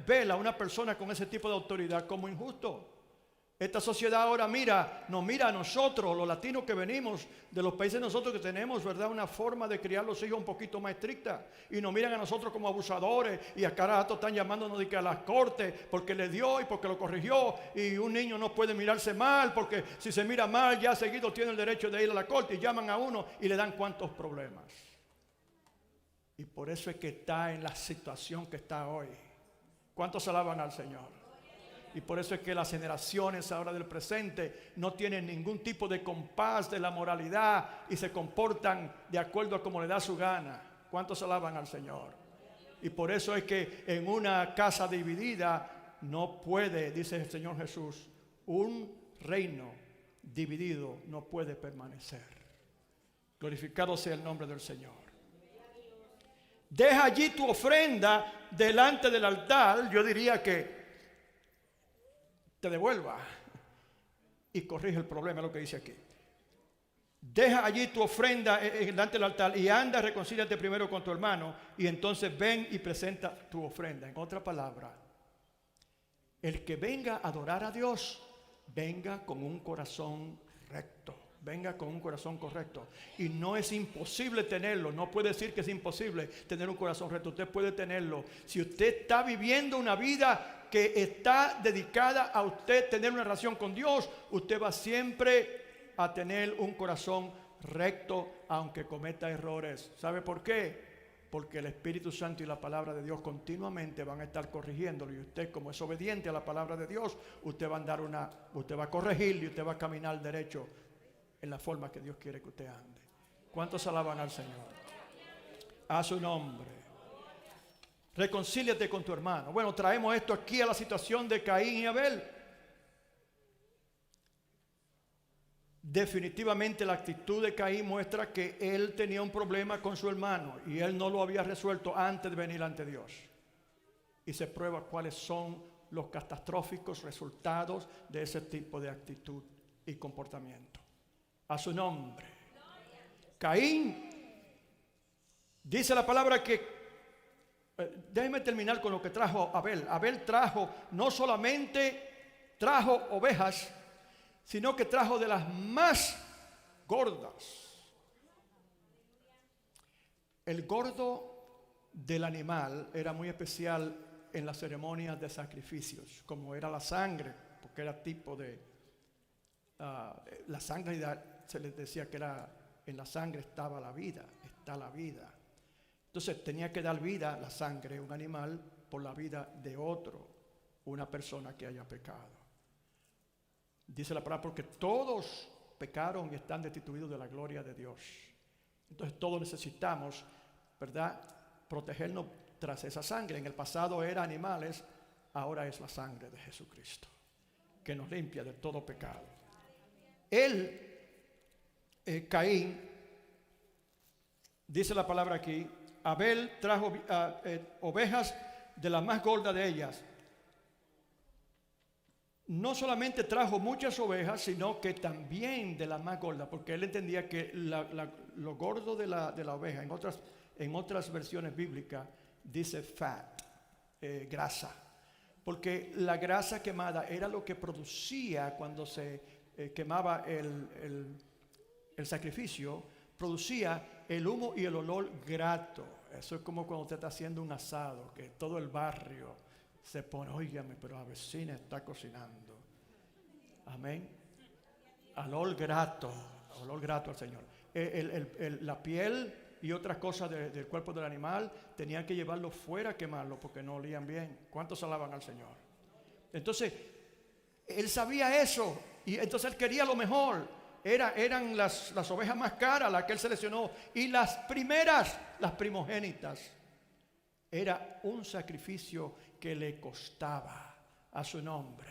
ver a una persona con ese tipo de autoridad como injusto. Esta sociedad ahora nos mira a nosotros, los latinos que venimos de los países nosotros que tenemos, ¿verdad? Una forma de criar los hijos un poquito más estricta. Y nos miran a nosotros como abusadores y a cada rato están llamándonos de que a las cortes porque le dio y porque lo corrigió. Y un niño no puede mirarse mal porque si se mira mal ya seguido tiene el derecho de ir a la corte y llaman a uno y le dan cuantos problemas. Y por eso es que está en la situación que está hoy. ¿Cuántos alaban al Señor? Y por eso es que las generaciones ahora del presente no tienen ningún tipo de compás de la moralidad y se comportan de acuerdo a como le da su gana. ¿Cuántos alaban al Señor? Y por eso es que en una casa dividida no puede, dice el Señor Jesús, un reino dividido no puede permanecer. Glorificado sea el nombre del Señor. Deja allí tu ofrenda delante del altar. Yo diría que te devuelva y corrige el problema, es lo que dice aquí. Deja allí tu ofrenda delante del altar y anda, reconcíliate primero con tu hermano y entonces ven y presenta tu ofrenda. En otra palabra, el que venga a adorar a Dios, venga con un corazón recto. Venga con un corazón correcto. Y no es imposible tenerlo. No puede decir que es imposible tener un corazón recto. Usted puede tenerlo. Si usted está viviendo una vida que está dedicada a usted tener una relación con Dios, usted va siempre a tener un corazón recto aunque cometa errores. ¿Sabe por qué? Porque el Espíritu Santo y la palabra de Dios continuamente van a estar corrigiéndolo. Y usted, como es obediente a la palabra de Dios, usted va a corregir y usted va a caminar derecho en la forma que Dios quiere que usted ande. ¿Cuántos alaban al Señor? A su nombre. Reconcíliate con tu hermano. Bueno, traemos esto aquí a la situación de Caín y Abel. Definitivamente la actitud de Caín muestra que él tenía un problema con su hermano y él no lo había resuelto antes de venir ante Dios. Y se prueba cuáles son los catastróficos resultados de ese tipo de actitud y comportamiento. A su nombre. Caín, dice la palabra que, déjenme terminar con lo que trajo Abel. Abel no solamente trajo ovejas, sino que trajo de las más gordas. El gordo del animal era muy especial en las ceremonias de sacrificios, como era la sangre, porque era tipo de la sangre. Se les decía que en la sangre estaba la vida, está la vida. Entonces tenía que dar vida la sangre, un animal, por la vida de otro, una persona que haya pecado. Dice la palabra, porque todos pecaron y están destituidos de la gloria de Dios. Entonces todos necesitamos, ¿verdad?, protegernos tras esa sangre. En el pasado era animales, ahora es la sangre de Jesucristo, que nos limpia de todo pecado. Caín, dice la palabra aquí, Abel trajo ovejas de las más gordas de ellas. No solamente trajo muchas ovejas, sino que también de las más gordas, porque él entendía que lo gordo de la oveja, en otras versiones bíblicas, dice fat, grasa. Porque la grasa quemada era lo que producía cuando se quemaba el sacrificio, producía el humo y el olor grato. Eso es como cuando usted está haciendo un asado, que todo el barrio se pone, óigame, pero la vecina está cocinando. Amén. Olor grato al Señor. La piel y otras cosas del cuerpo del animal tenían que llevarlo fuera a quemarlo porque no olían bien. ¿Cuántos alaban al Señor? Entonces, él sabía eso y entonces él quería lo mejor. Eran las ovejas más caras las que él seleccionó y las primeras, las primogénitas. Era un sacrificio que le costaba a su nombre.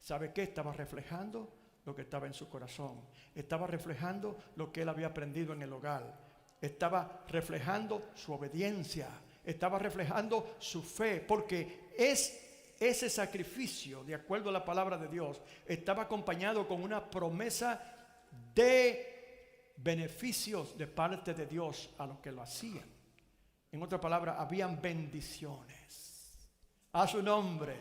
¿Sabe qué? Estaba reflejando lo que estaba en su corazón. Estaba reflejando lo que él había aprendido en el hogar. Estaba reflejando su obediencia. Estaba reflejando su fe. Porque ese sacrificio, de acuerdo a la palabra de Dios, estaba acompañado con una promesa de beneficios de parte de Dios a los que lo hacían. En otra palabra, habían bendiciones. A su nombre.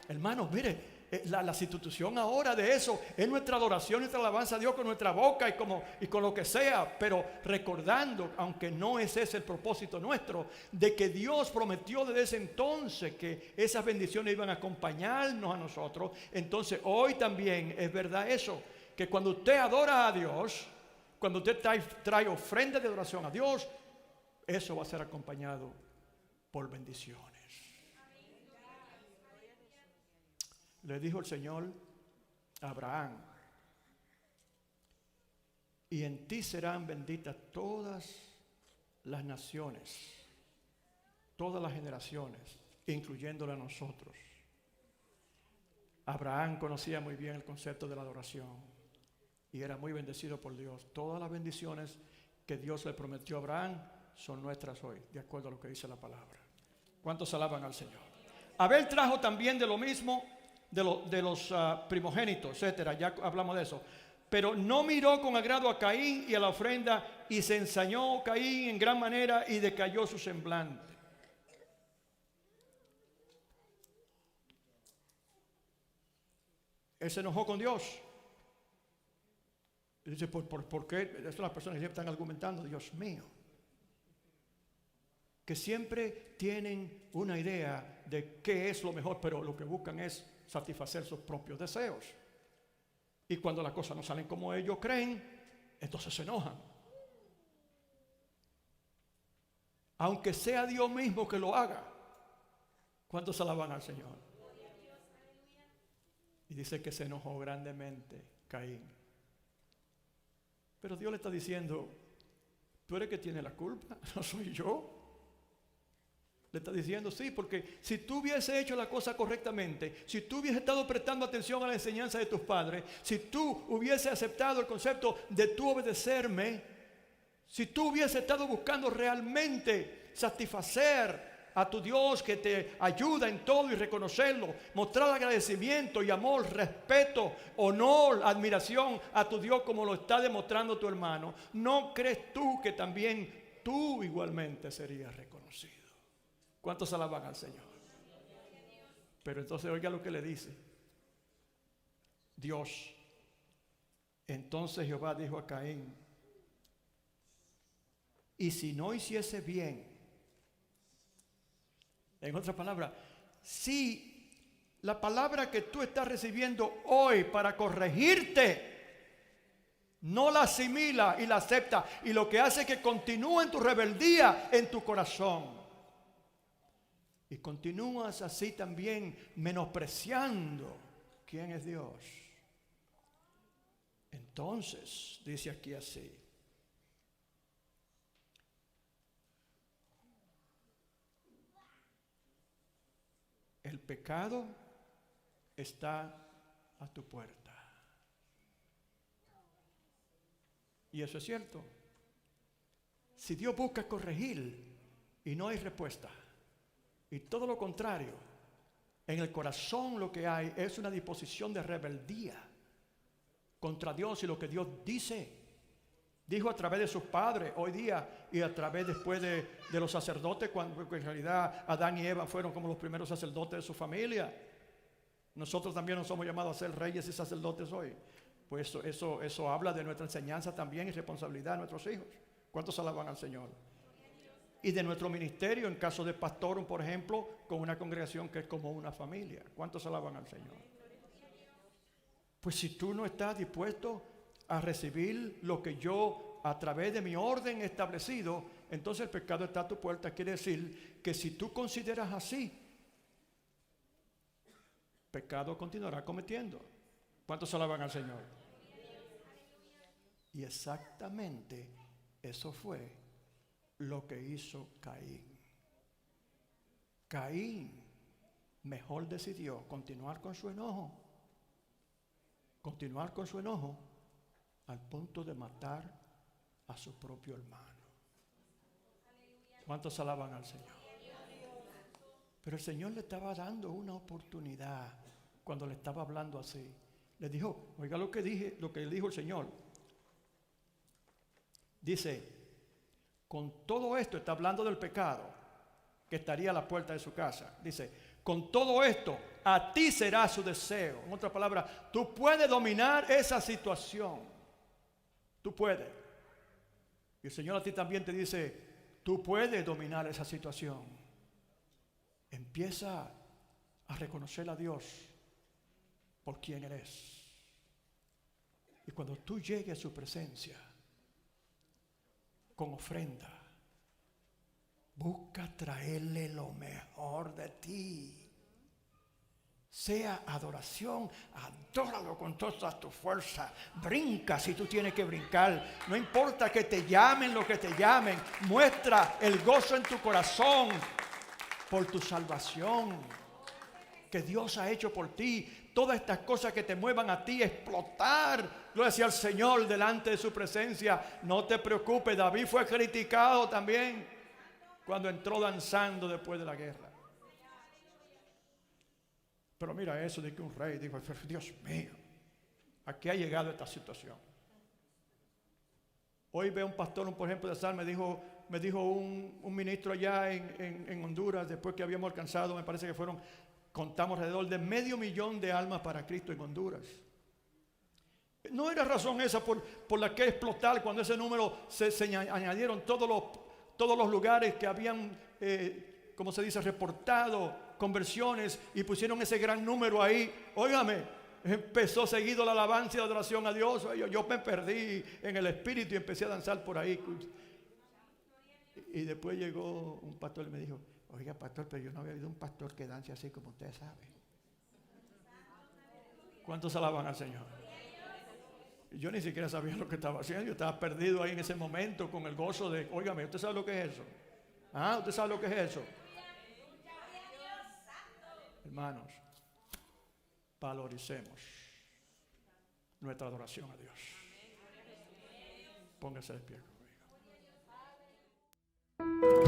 Hermanos, mire, la sustitución ahora de eso es nuestra adoración, nuestra alabanza a Dios con nuestra boca y con lo que sea, pero recordando, aunque no ese es el propósito nuestro, de que Dios prometió desde ese entonces que esas bendiciones iban a acompañarnos a nosotros. Entonces hoy también es verdad eso, que cuando usted adora a Dios, cuando usted trae ofrenda de adoración a Dios, eso va a ser acompañado por bendiciones. Le dijo el Señor a Abraham: y en ti serán benditas todas las naciones, todas las generaciones, incluyéndole a nosotros. Abraham conocía muy bien el concepto de la adoración y era muy bendecido por Dios. Todas las bendiciones que Dios le prometió a Abraham son nuestras hoy, de acuerdo a lo que dice la palabra. ¿Cuántos alaban al Señor? Abel trajo también de lo mismo, de los primogénitos, etcétera. Ya hablamos de eso. Pero no miró con agrado a Caín y a la ofrenda, y se ensañó Caín en gran manera y decayó su semblante. Él se enojó con Dios. Y dice, ¿por qué? Estas son las personas que siempre están argumentando, Dios mío. Que siempre tienen una idea de qué es lo mejor, pero lo que buscan es satisfacer sus propios deseos. Y cuando las cosas no salen como ellos creen, entonces se enojan. Aunque sea Dios mismo que lo haga. ¿Cuántos alaban al Señor? Y dice que se enojó grandemente Caín. Pero Dios le está diciendo, tú eres el que tiene la culpa, no soy yo. Le está diciendo, sí, porque si tú hubieses hecho la cosa correctamente, si tú hubieses estado prestando atención a la enseñanza de tus padres, si tú hubieses aceptado el concepto de tú obedecerme, si tú hubieses estado buscando realmente satisfacer a tu Dios que te ayuda en todo y reconocerlo, mostrar agradecimiento y amor, respeto, honor, admiración a tu Dios como lo está demostrando tu hermano, ¿no crees tú que también tú igualmente serías reconocido? ¿Cuántos alaban al Señor? Pero entonces oiga lo que le dice Dios. Entonces Jehová dijo a Caín, y si no hiciese bien, en otras palabras, si la palabra que tú estás recibiendo hoy para corregirte no la asimila y la acepta, y lo que hace es que continúe en tu rebeldía en tu corazón, y continúas así también menospreciando quién es Dios, entonces dice aquí así: el pecado está a tu puerta. Y eso es cierto. Si Dios busca corregir y no hay respuesta, y todo lo contrario, en el corazón lo que hay es una disposición de rebeldía contra Dios y lo que Dios dijo a través de sus padres hoy día, y a través después de los sacerdotes, cuando en realidad Adán y Eva fueron como los primeros sacerdotes de su familia. Nosotros también nos somos llamados a ser reyes y sacerdotes hoy. Pues eso habla de nuestra enseñanza también y responsabilidad de nuestros hijos. ¿Cuántos alaban al Señor? Y de nuestro ministerio, en caso de pastor, por ejemplo, con una congregación que es como una familia. ¿Cuántos alaban al Señor? Pues si tú no estás dispuesto a recibir lo que yo a través de mi orden establecido, entonces el pecado está a tu puerta. Quiere decir que si tú consideras así, pecado continuará cometiendo. ¿Cuántos alaban al Señor? Y exactamente eso fue lo que hizo Caín. Caín mejor decidió continuar con su enojo al punto de matar a su propio hermano. ¿Cuántos alaban al Señor? Pero el Señor le estaba dando una oportunidad cuando le estaba hablando así. Le dijo, oiga lo que dijo el Señor. Dice, con todo esto, está hablando del pecado que estaría a la puerta de su casa. Dice, con todo esto, a ti será su deseo. En otras palabras, tú puedes dominar esa situación. Tú puedes. Y el Señor a ti también te dice, tú puedes dominar esa situación. Empieza a reconocer a Dios por quien eres. Y cuando tú llegues a su presencia con ofrenda, Busca traerle lo mejor de ti. Sea adoración, adóralo con toda tu fuerza. Brinca si tú tienes que brincar. No importa que te llamen lo que te llamen. Muestra el gozo en tu corazón por tu salvación que Dios ha hecho por ti. Todas estas cosas que te muevan a ti a explotar, gloria sea al Señor delante de su presencia. No te preocupes, David fue criticado también cuando entró danzando después de la guerra. Pero mira eso de que un rey dijo, Dios mío, ¿a qué ha llegado esta situación? Hoy veo un pastor, por ejemplo, de Sal, me dijo un ministro allá en Honduras, después que habíamos alcanzado, me parece que contamos alrededor de 500,000 de almas para Cristo en Honduras. No era razón esa por la que explotar cuando ese número se añadieron todos los lugares que habían, como se dice, reportado conversiones y pusieron ese gran número ahí. Óigame, empezó seguido la alabanza y la adoración a Dios. Yo me perdí en el espíritu y empecé a danzar por ahí. Y después llegó un pastor y me dijo, oiga pastor, pero yo no había oído un pastor que dance así como usted sabe. ¿Cuántos alaban al Señor? Yo ni siquiera sabía lo que estaba haciendo. Yo estaba perdido ahí en ese momento con el gozo de, óigame, ¿usted sabe lo que es eso? ¿Ah? ¿Usted sabe lo que es eso? Hermanos, valoricemos nuestra adoración a Dios. Póngase de pie conmigo.